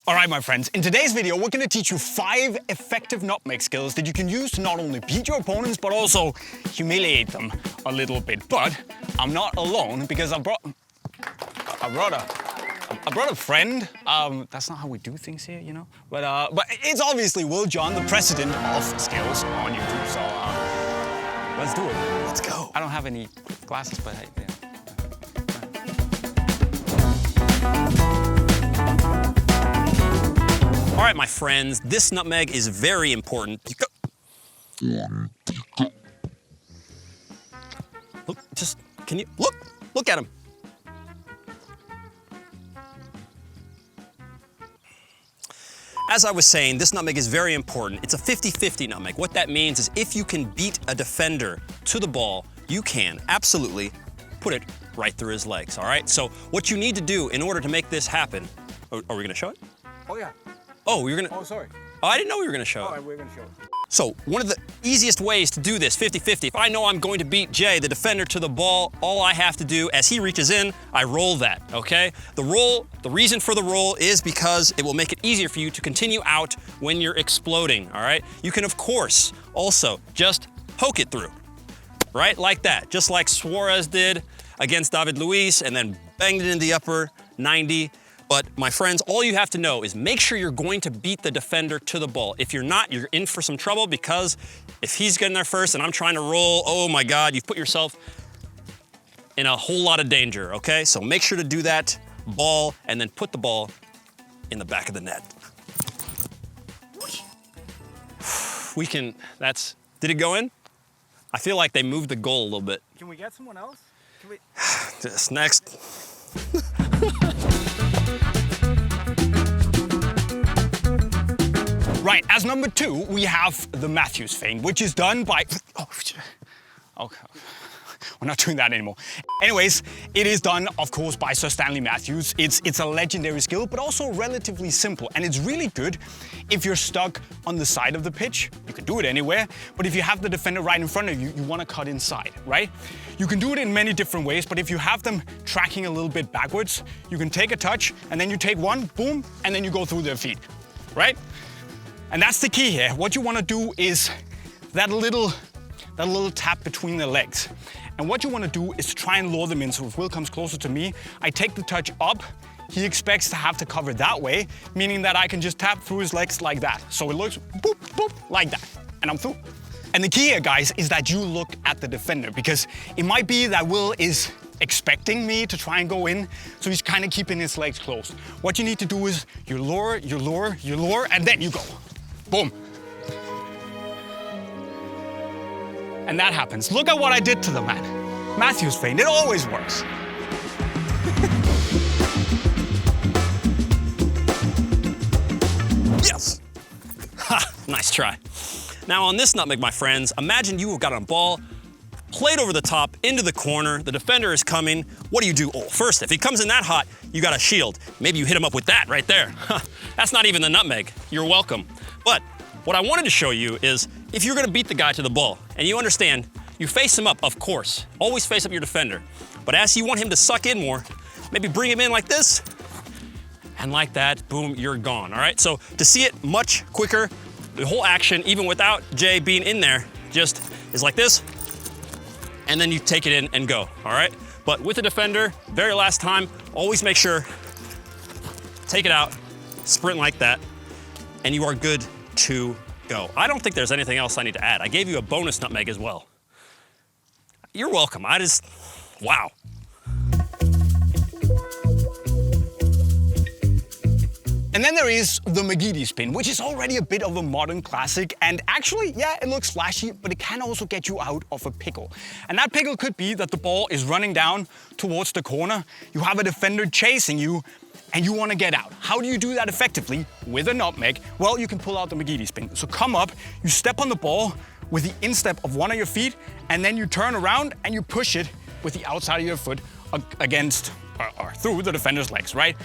All right, my friends, in today's video, we're gonna teach you 5 effective nutmeg skills that you can use to not only beat your opponents, but also humiliate them a little bit. But I'm not alone because I brought a friend. That's not how we do things here, you know? But it's obviously Will John, the president of skills on YouTube, so let's do it. Let's go. I don't have any glasses, but hey, yeah. All right, my friends, this nutmeg is very important. Look, can you, look at him. As I was saying, this nutmeg is very important. It's a 50-50 nutmeg. What that means is if you can beat a defender to the ball, you can absolutely put it right through his legs, all right? So what you need to do in order to make this happen, are we gonna show it? Oh, yeah. Oh, you're gonna... Oh, sorry. Oh, I didn't know we were gonna show it. All right, we're gonna show it. So one of the easiest ways to do this, 50-50, if I know I'm going to beat Jay, the defender, to the ball, all I have to do, as he reaches in, I roll that, okay? The reason for the roll is because it will make it easier for you to continue out when you're exploding, all right? You can, of course, also just poke it through, right? Like that, just like Suarez did against David Luiz, and then banged it in the upper 90. But my friends, all you have to know is make sure you're going to beat the defender to the ball. If you're not, you're in for some trouble, because if he's getting there first and I'm trying to roll, oh my God, you've put yourself in a whole lot of danger, okay? So make sure to do that ball and then put the ball in the back of the net. Did it go in? I feel like they moved the goal a little bit. Can we get someone else? Can we? This next. Right, as number 2, we have the Matthews feint, which is done by... Okay, we're not doing that anymore. Anyways, it is done, of course, by Sir Stanley Matthews. It's a legendary skill, but also relatively simple. And it's really good if you're stuck on the side of the pitch. You can do it anywhere, but if you have the defender right in front of you, you want to cut inside, right? You can do it in many different ways, but if you have them tracking a little bit backwards, you can take a touch, and then you take one, boom, and then you go through their feet, right? And that's the key here. What you want to do is that little tap between the legs. And what you want to do is to try and lure them in. So if Will comes closer to me, I take the touch up. He expects to have to cover that way, meaning that I can just tap through his legs like that. So it looks boop, boop, like that, and I'm through. And the key here, guys, is that you look at the defender, because it might be that Will is expecting me to try and go in, so he's kind of keeping his legs closed. What you need to do is you lure, and then you go. Boom. And that happens. Look at what I did to the man. Matthews feint, it always works. Yes! Ha, nice try. Now on this nutmeg, my friends, imagine you have got a ball played over the top into the corner, the defender is coming. What do? Oh, first, if he comes in that hot, you got a shield. Maybe you hit him up with that right there. That's not even the nutmeg. You're welcome. But what I wanted to show you is if you're gonna beat the guy to the ball, and you understand, you face him up, of course. Always face up your defender. But as you want him to suck in more, maybe bring him in like this, and like that, boom, you're gone, all right? So to see it much quicker, the whole action, even without Jay being in there, just is like this, and then you take it in and go, all right? But with the defender, very last time, always make sure, take it out, sprint like that, and you are good to go. I don't think there's anything else I need to add. I gave you a bonus nutmeg as well. You're welcome. Wow. And then there is the McGeady spin, which is already a bit of a modern classic. And actually, yeah, it looks flashy, but it can also get you out of a pickle. And that pickle could be that the ball is running down towards the corner. You have a defender chasing you, and you want to get out. How do you do that effectively with a nutmeg? Well, you can pull out the McGeady spin. So come up, you step on the ball with the instep of one of your feet, and then you turn around and you push it with the outside of your foot against or through the defender's legs, right?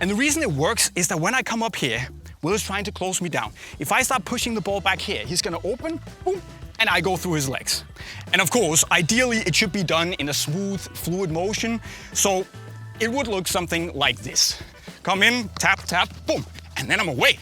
And the reason it works is that when I come up here, Will is trying to close me down. If I start pushing the ball back here, he's gonna open, boom, and I go through his legs. And of course, ideally, it should be done in a smooth, fluid motion. So it would look something like this. Come in, tap, tap, boom. and then I'm away.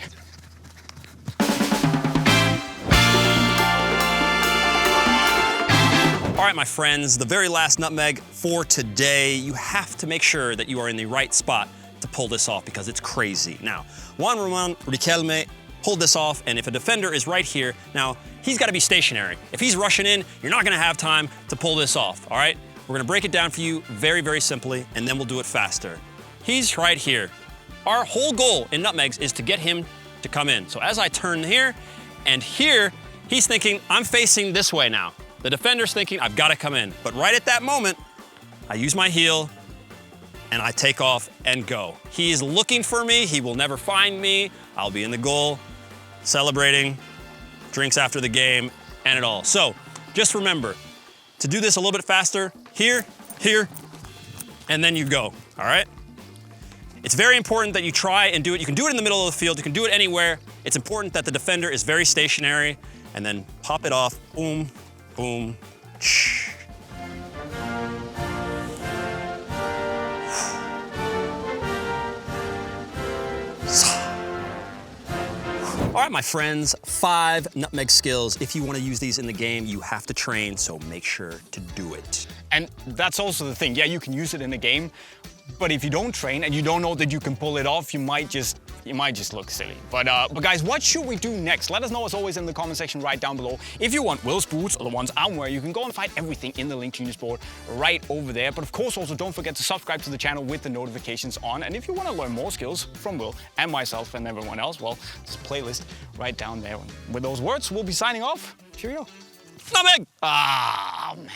All right, my friends, the very last nutmeg for today. You have to make sure that you are in the right spot to pull this off because it's crazy. Now, Juan Ramon Riquelme pulled this off, and if a defender is right here, now he's got to be stationary. If he's rushing in, you're not going to have time to pull this off, all right? We're going to break it down for you very, very simply, and then we'll do it faster. He's right here. Our whole goal in nutmegs is to get him to come in. So as I turn here, and here, he's thinking, I'm facing this way now. The defender's thinking, I've got to come in. But right at that moment, I use my heel, and I take off and go. He is looking for me. He will never find me. I'll be in the goal, celebrating, drinks after the game, and it all. So just remember, to do this a little bit faster, here, and then you go, all right? It's very important that you try and do it. You can do it in the middle of the field. You can do it anywhere. It's important that the defender is very stationary, and then pop it off, boom, boom, shh. All right, my friends, 5 nutmeg skills. If you want to use these in the game, you have to train, so make sure to do it. And that's also the thing. Yeah, you can use it in the game, but if you don't train and you don't know that you can pull it off, you might just look silly. But guys, what should we do next? Let us know as always in the comment section right down below. If you want Will's boots or the ones I'm wearing, you can go and find everything in the link to Unisport right over there. But of course, also don't forget to subscribe to the channel with the notifications on. And if you want to learn more skills from Will and myself and everyone else, well, there's a playlist right down there. With those words, we'll be signing off. Cheerio. Nutmeg! Ah, man.